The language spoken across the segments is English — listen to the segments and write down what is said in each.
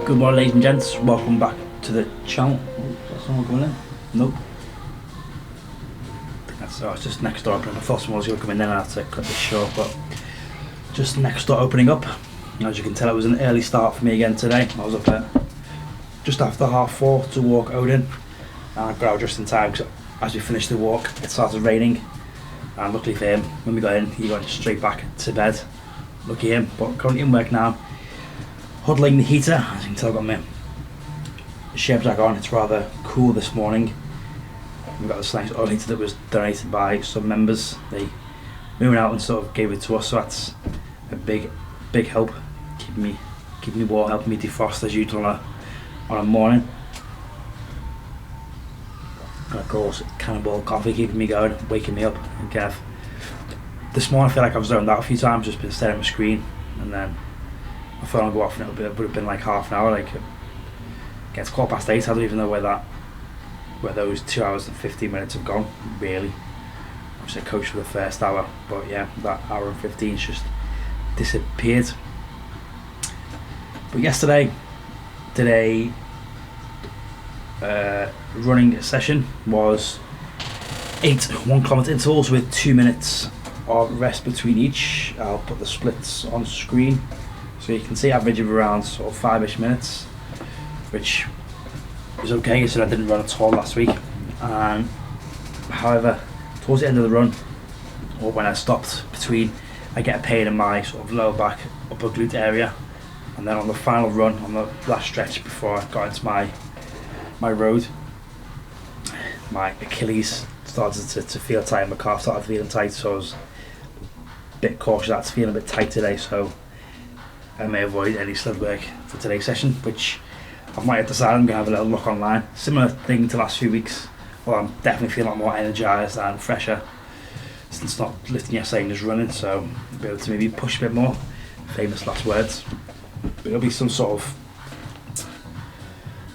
Good morning, ladies and gents, welcome back to the channel. Oh, is that someone coming in? Nope. It's just next door opening. I thought someone was going to come in then. I had to cut this short, but just next door opening up. As you can tell, it was an early start for me again today. I was up at just after 4:30 to walk Odin, and I got out just in time because as we finished the walk it started raining, and luckily for him, when we got in he got straight back to bed. Lucky him. But currently in work now, huddling the heater. As you can tell, I've got my shade jacket on. It's rather cool this morning. We've got this nice oil heater that was donated by some members. They moved out and sort of gave it to us, so that's a big help, keeping me warm, helping me defrost as usual on a morning. And of course, Cannonball coffee keeping me going, waking me up. And Kev, this morning I feel like I've zoned out a few times, just been staring at my screen, and then my phone will go off and it would have been like half an hour. Like it gets 8:15. I don't even know where those 2 hours and 15 minutes have gone, really. Obviously I coached for the first hour, but yeah, that hour and 15's just disappeared. But yesterday did a running session. Was 8 1-kilometre intervals with 2 minutes of rest between each. I'll put the splits on screen so you can see average of around sort of 5ish minutes, which is okay. So I didn't run at all last week, and however towards the end of the run, or when I stopped between, I get a pain in my sort of lower back, upper glute area, and then on the final run, on the last stretch before I got into my road, my Achilles started to feel tight, my calf started feeling tight, so I was a bit cautious. That's feeling a bit tight today, so I may avoid any sled work for today's session, which I might have decided I'm going to have a little look online. Similar thing to the last few weeks. Well, I'm definitely feeling a lot more energised and fresher since not lifting yesterday and just running, so I'll be able to maybe push a bit more. Famous last words. But it'll be some sort of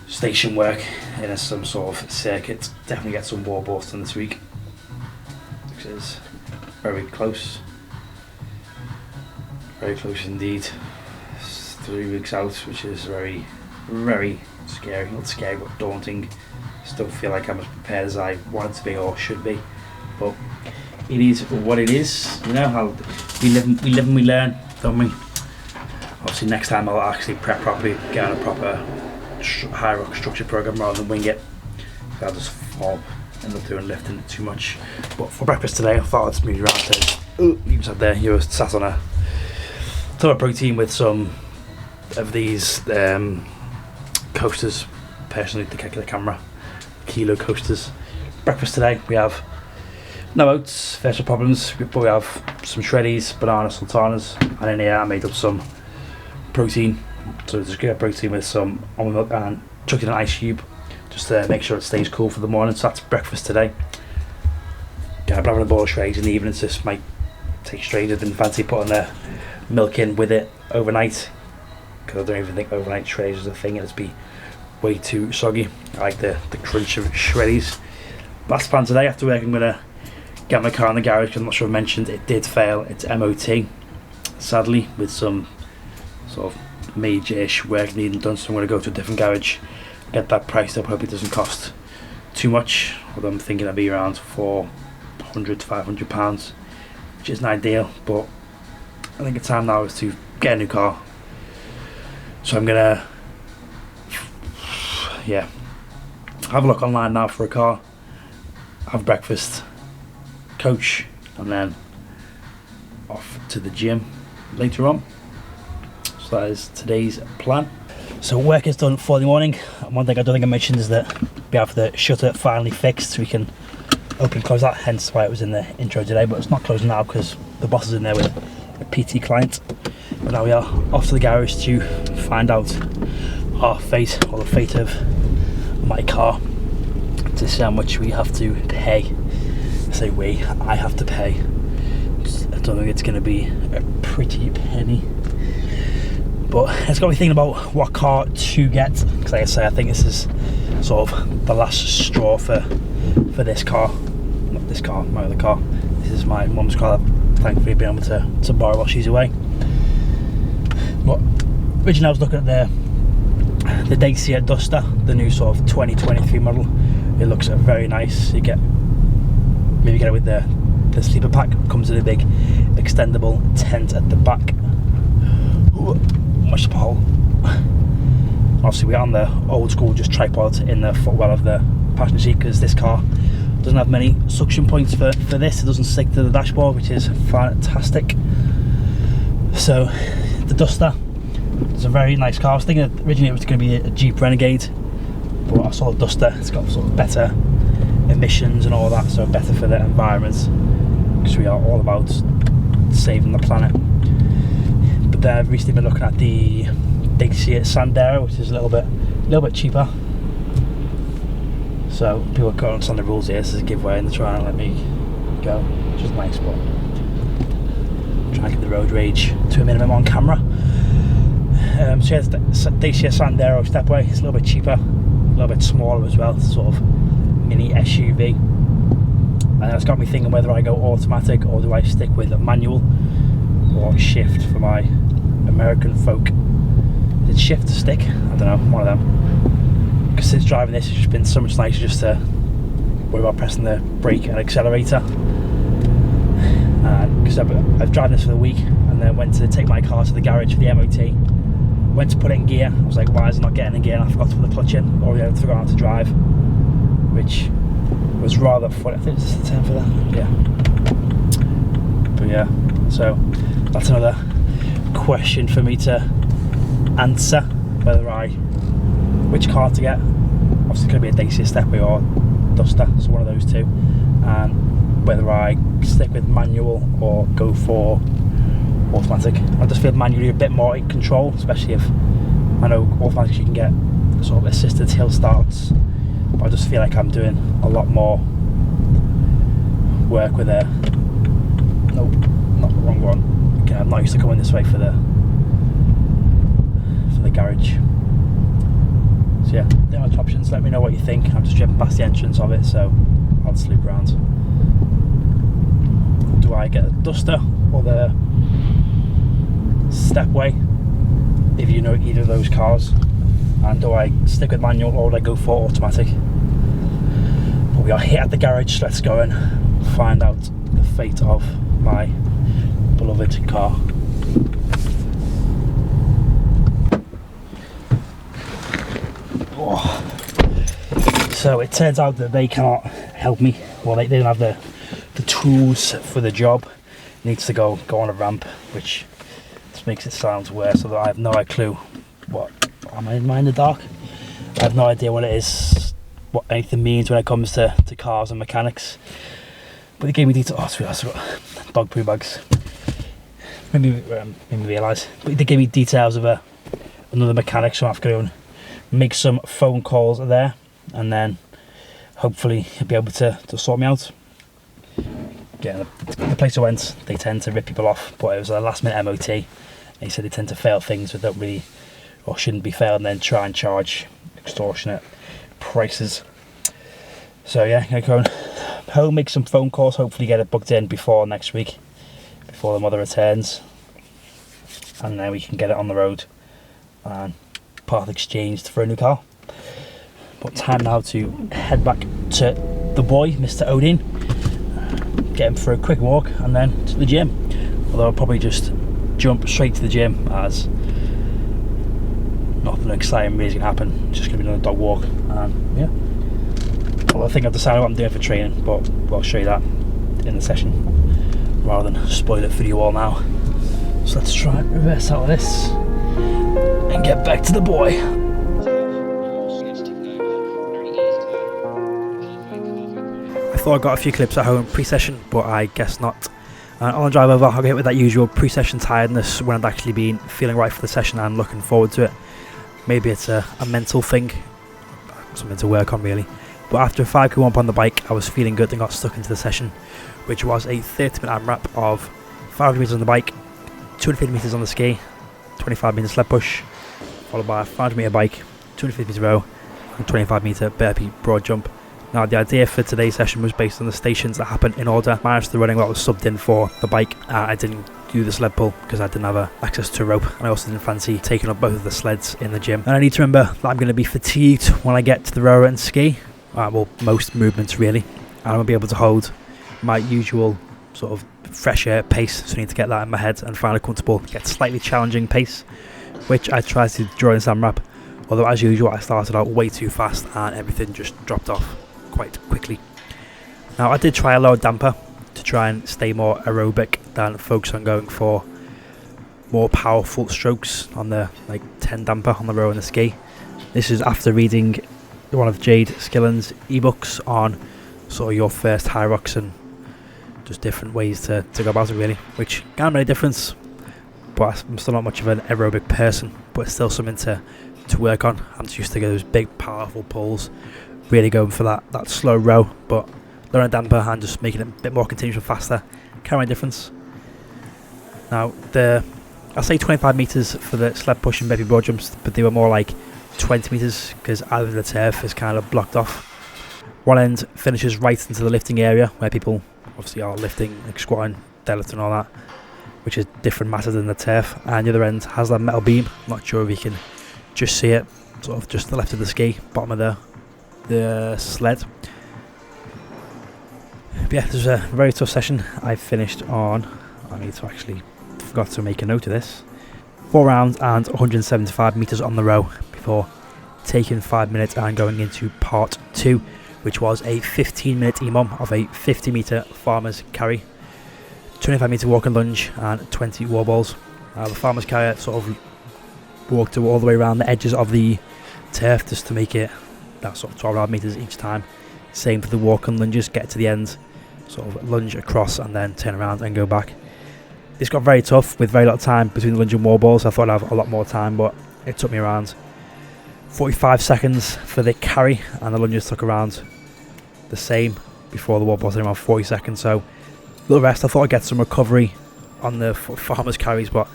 station work in some sort of circuit. Definitely get some wall balls done this week, which is very close. Very close indeed. It's 3 weeks out, which is very scary. Not scary, but daunting. Still feel like I'm as prepared as I wanted to be or should be, but it is what it is. You know how we live and we learn, don't we? Obviously next time I'll actually prep properly, get on a proper Hyrox structured program rather than wing it. I'll just end up doing lifting too much. But for breakfast today, I thought I'd smooth you around today. You just had there, you were sat on a ton of protein with some of these coasters. Personally, to kick the camera, kilo coasters. Breakfast today, we have no oats, first world problems, but we have some shreddies, banana sultanas, and in here I made up some protein. So just get protein with some almond milk and chuck it in an ice cube just to make sure it stays cool for the morning. So that's breakfast today. Yeah, I'm having a bowl of shreddies in the evenings. This might take strange. I didn't fancy putting the milk in with it overnight, because I don't even think overnight shreddies is a thing, and it'd be way too soggy. I like the crunch of shreddies. That's the plan today. After work I'm going to get my car in the garage, because I'm not sure I mentioned it did fail its MOT, sadly, with some sort of major-ish work needing done, so I'm going to go to a different garage, get that priced up. Hope it doesn't cost too much, although I'm thinking it'll be around £400 to £500, which isn't ideal, but I think the time now is to get a new car. So I'm going to have a look online now for a car, have breakfast, coach, and then off to the gym later on. So that is today's plan. So work is done for the morning. One thing I don't think I mentioned is that we have the shutter finally fixed, so we can open and close that, hence why it was in the intro today, but it's not closing now because the boss is in there with a PT client. But now we are off to the garage to find out our fate, or the fate of my car, to see how much we have to pay. I say we, I have to pay. I don't think it's going to be a pretty penny, but it's got me thinking about what car to get, because like I say, I think this is sort of the last straw for this car. Not this car, my other car. This is my mum's car that thankfully been able to borrow while she's away. But originally I was looking at the the Dacia Duster, the new sort of 2023 model. It looks very nice. You get it with the sleeper pack. Comes with a big extendable tent at the back. Ooh, much pole. Obviously we're on the old school just tripod in the footwell of the passenger seat, because this car doesn't have many suction points for this. It doesn't stick to the dashboard, which is fantastic. So the Duster, it's a very nice car. I was thinking originally it was going to be a Jeep Renegade, but I saw the Duster. It's got sort of better emissions and all that, so better for the environment, because we are all about saving the planet. But then I've recently been looking at the Dacia Sandero, which is a little bit cheaper. So people don't understand the rules here. This is a giveaway, and they're trying to let me go, which is nice, but trying to keep the road rage to a minimum on camera. So yeah, the Dacia Sandero stepway. It's a little bit cheaper, a little bit smaller as well. It's sort of mini SUV, and it's got me thinking whether I go automatic or do I stick with a manual or shift for my American folk. Is it shift to stick? I don't know, one of them. Because since driving this, it's just been so much nicer just to worry about pressing the brake and accelerator. Because I've driven this for the week, and then went to take my car to the garage for the MOT. Went to put it in gear. I was like, why is it not getting in gear? And I forgot to put the clutch in, or I forgot how to drive, which was rather funny. I think it's the term for that. Yeah. But yeah, so that's another question for me to answer, which car to get. Obviously it's going to be a Dacia Stepway or Duster, so one of those two, and whether I stick with manual or go for automatic. I just feel manually a bit more in control, especially if I know automatic you can get sort of assisted hill starts, but I just feel like I'm doing a lot more work with a nope, not the wrong one. Okay, I'm not used to coming this way for the garage. So yeah, there are options. Let me know what you think. I'm just driven past the entrance of it, so I'll just loop around. Do I get a Duster or the Stepway, if you know either of those cars? And do I stick with manual or do I go for automatic? But we are here at the garage, so let's go and find out the fate of my beloved car. So it turns out that they cannot help me. Well, they don't have the tools for the job. It needs to go on a ramp, which just makes it sound worse. Although I have no clue what. Am I in the dark? I have no idea what it is, what anything means when it comes to cars and mechanics. But they gave me details. Oh, sorry, I've got dog poo bags. Made me realise. But they gave me details of another mechanic, so I have to go and make some phone calls there, and then hopefully he'll be able to sort me out. Yeah, the place I went, they tend to rip people off, but it was a last minute MOT, and he said they tend to fail things that don't really, or shouldn't be failed, and then try and charge extortionate prices. So yeah, I'm going to go home, make some phone calls, hopefully get it booked in before next week, before the mother returns, and then we can get it on the road and part exchanged for a new car. But time now to head back to the boy, Mr. Odin, get him for a quick walk and then to the gym. Although I'll probably just jump straight to the gym, as nothing exciting really is going to happen. It's just going to be another dog walk, and yeah. Well, I think I've decided what I'm doing for training, but I'll show you that in the session rather than spoil it for you all now. So let's try and reverse out of this and get back to the boy. I thought I got a few clips at home pre-session, but I guess not. On the drive over, I'll get hit with that usual pre-session tiredness when I've actually been feeling right for the session and looking forward to it. Maybe it's a mental thing, something to work on really. But after a 5k warm up on the bike, I was feeling good and got stuck into the session, which was a 30-minute AMRAP of 500 metres on the bike, 250 metres on the ski, 25 metre sled push, followed by a 500 metre bike, 250 metre row, and 25 metre burpee broad jump. Now the idea for today's session was based on the stations that happened in order. Managed to running what was subbed in for the bike. I didn't do the sled pull because I didn't have access to a rope, and I also didn't fancy taking up both of the sleds in the gym. And I need to remember that I'm going to be fatigued when I get to the rower and ski, well, most movements really, and I'm going to be able to hold my usual sort of fresh air pace, so I need to get that in my head and find a comfortable, get slightly challenging pace, which I tried to during this AMRAP, although as usual I started out way too fast and everything just dropped off quite quickly. Now I did try a lower damper to try and stay more aerobic than focus on going for more powerful strokes on the 10 damper on the row and the ski. This is after reading one of Jade Skillen's ebooks on sort of your first Hyrox and just different ways to go about it really, which can't make a difference, but I'm still not much of an aerobic person, but it's still something to work on. I'm just used to those big powerful pulls, really going for that slow row, but lowering a damper and just making it a bit more continuous and faster can't make a difference. Now I'll say 25 metres for the sled push and baby broad jumps, but they were more like 20 metres because either the turf is kind of blocked off. One end finishes right into the lifting area where people obviously are lifting, like squatting, deadlifting and all that, which is different matter than the turf, and the other end has that metal beam. I'm not sure if you can just see it, sort of just to the left of the ski, bottom of the sled. But yeah, this was a very tough session. I finished on, forgot to make a note of this, 4 rounds and 175 metres on the row before taking 5 minutes and going into part 2, which was a 15-minute EMOM of a 50-metre farmer's carry, 25-metre walk and lunge and 20 wall balls. The farmer's carry sort of walked all the way around the edges of the turf just to make it that sort of 12.5 metres each time. Same for the walk and lunges, get to the end, sort of lunge across and then turn around and go back. This got very tough with very little time between the lunge and wall balls. I thought I'd have a lot more time, but it took me around 45 seconds for the carry, and the lunges took around the same before the wall balls took around 40 seconds. So a little rest. I thought I'd get some recovery on the farmer's carries, but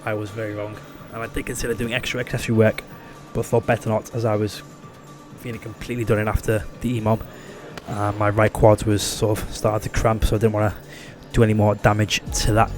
I was very wrong. And I did consider doing extra accessory work, but thought better not, as I was feeling completely done in after the EMOM. My right quad was sort of starting to cramp, so I didn't want to do any more damage to that.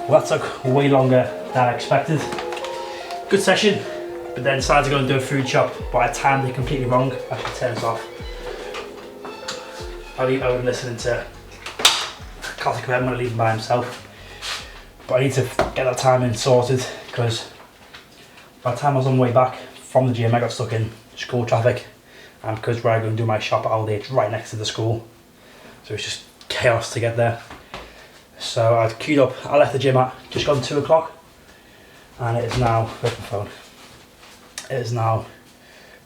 Well, that took way longer than I expected. Good session, but then decided to go and do a food shop, but I timed it completely wrong. I should turn this off. I'll leave Owen listening to classic. I'm going to leave him by himself, but I need to get that timing sorted because by the time I was on the way back from the gym I got stuck in school traffic, and because where I go and do my shop at Aldi, it's right next to the school, so it's just chaos to get there. So I'd queued up. I left the gym at just gone 2 o'clock, and it is now, where's my phone? It is now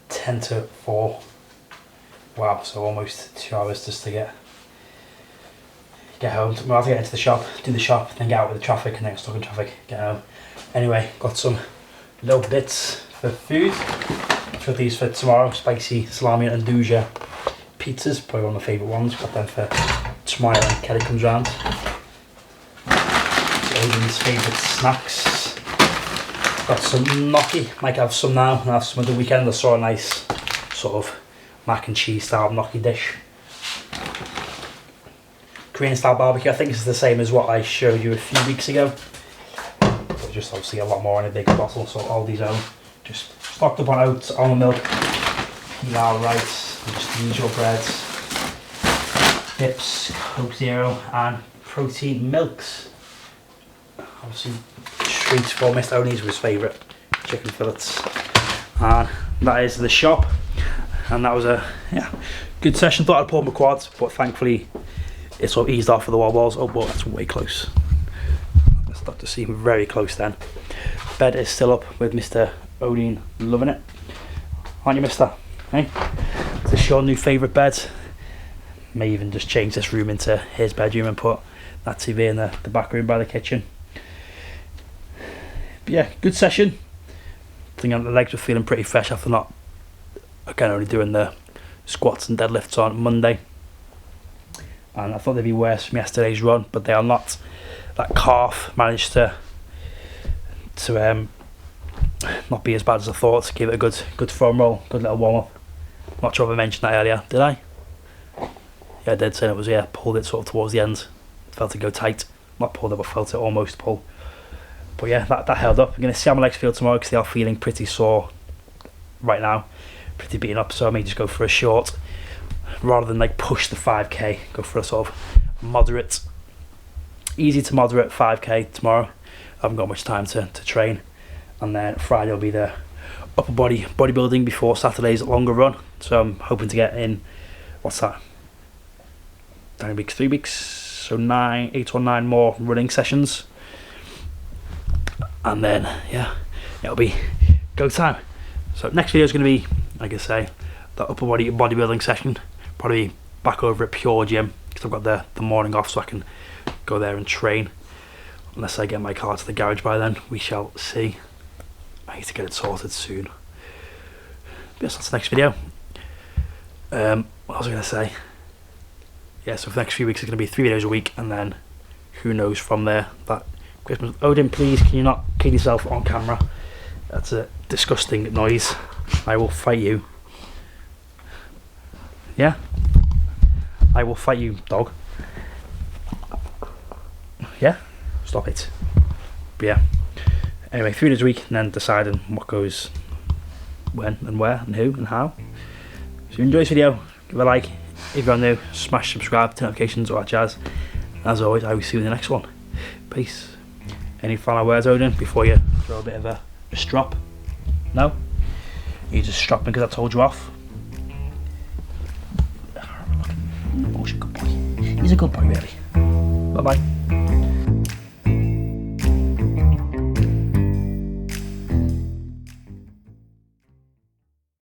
10 to 4. Wow, so almost 2 hours just to get home. Well, I have to get into the shop, do the shop, then get out with the traffic, and then get stuck in traffic, get home. Anyway, got some little bits for food. Got these for tomorrow, spicy salami and andouja pizzas, probably one of my favourite ones. Got them for tomorrow when Kelly comes round. Odin's favourite snacks. Got some gnocchi, might have some now and have some at the weekend. I saw a nice sort of mac and cheese style gnocchi dish. Korean style barbecue, I think it's the same as what I showed you a few weeks ago. But just obviously a lot more in a bigger bottle, so Aldi's own. Just stocked up on oats, almond milk, pilau rice, and just the usual breads, dips, Coke Zero and protein milks. Obviously treats for Mr. Only's was his favourite, chicken fillets. And that is the shop, and that was a good session. Thought I'd pull my quads, but thankfully it sort of eased off for the wall balls. Oh, well, that's way close. That's start to seem very close then. Bed is still up with Mr. Odin, loving it. Aren't you, mister? Hey? Is this your new favourite bed? May even just change this room into his bedroom and put that TV in the back room by the kitchen. But yeah, good session. lifting, and the legs were feeling pretty fresh after not, again, only doing the squats and deadlifts on Monday. And I thought they'd be worse from yesterday's run, but they are not. That calf managed to not be as bad as I thought. Give it a good foam roll, good little warm up. Not sure if I mentioned that earlier, did I? Yeah, I did say it was, yeah, pulled it sort of towards the end. Felt it go tight. Not pulled it, but felt it almost pull. But yeah, that held up. I'm going to see how my legs feel tomorrow because they are feeling pretty sore right now. Pretty beaten up, so I may just go for a short. Rather than like push the 5k, go for a sort of moderate, easy to moderate 5k tomorrow. I haven't got much time to train. And then Friday will be the upper body bodybuilding before Saturday's longer run. So I'm hoping to get in, what's that? 3 weeks, so 8 or 9 more running sessions. And then, yeah, it'll be go time. So next video is going to be, like I say, the upper body bodybuilding session. Probably back over at Pure Gym because I've got the morning off, so I can go there and train. Unless I get my car to the garage by then, we shall see. I need to get it sorted soon. But yes, that's the next video. What was I going to say? Yeah, so for the next few weeks it's going to be 3 videos a week, and then who knows from there. That Christmas. Odin, please, can you not kill yourself on camera? That's a disgusting noise. I will fight you. Yeah? I will fight you, dog. Yeah? Stop it. But yeah. Anyway, 3 days a week, and then deciding what goes when and where and who and how. So if you enjoy this video, give it a like. If you're new, smash subscribe, turn notifications, all that jazz. As always, I will see you in the next one. Peace. Any final words, Odin, before you throw a bit of a strop? No? You're just stropping because I told you off? Oh, he's a good boy. He's a good boy, really. Bye-bye.